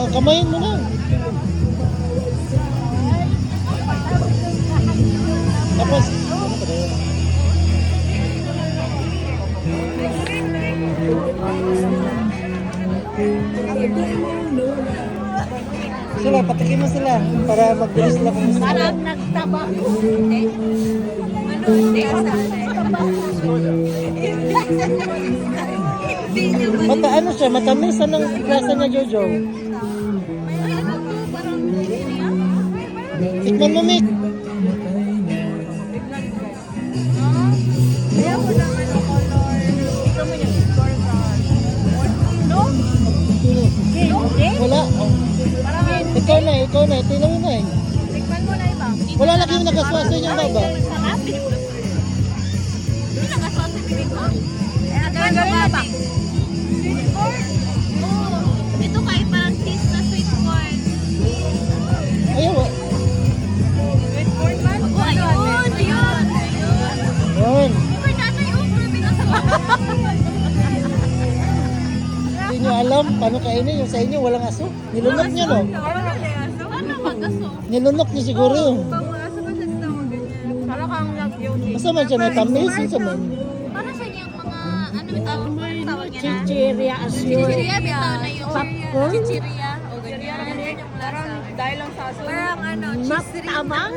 Kamayin mo na. Tapos, ano ba yun? Sila, patikin mo sila para magbilis sila kung gusto. Parang nagtaba. Hindi. Ano? Hindi. Mata, ano siya? Matamis? Anong klasa niya, Jojo? Ay, ano to? Parang Tikman mo, Mick. kaya ko lang ano color. Ikaw mo yung scorecard. No? Okay. Wala. Oh. Parang Ikaw na. Tingnan mo na eh. tikman mo na iba. Wala lagi yung nagaswasa yung baba. Sarap. Hindi nagaswasa yung bibig ko. Eh, ang baba. Sweet corn? Oo. Ito kahit parang cheese na sweet corn. Ayaw, Sweet corn ba? Ayun. Yun. Uy, nanay, grabe na sa Hindi nyo alam paano kainin yung sa inyo. Walang aso. Nilunok nyo, no? Ano mag-aso? Nilunok nyo siguro yun. Pang-aso ba siya tawag ganyan? Para kang nag-yoni. Basta man siya natamis. Yung sa man. Para sa yung mga, ano tawag niya na? Chichiria as yun. Chichiria, bitaw na yung Popcorn? chichiria. O ganyan. Parang dahil lang sa aso. Parang ano, chichiria. Matamang?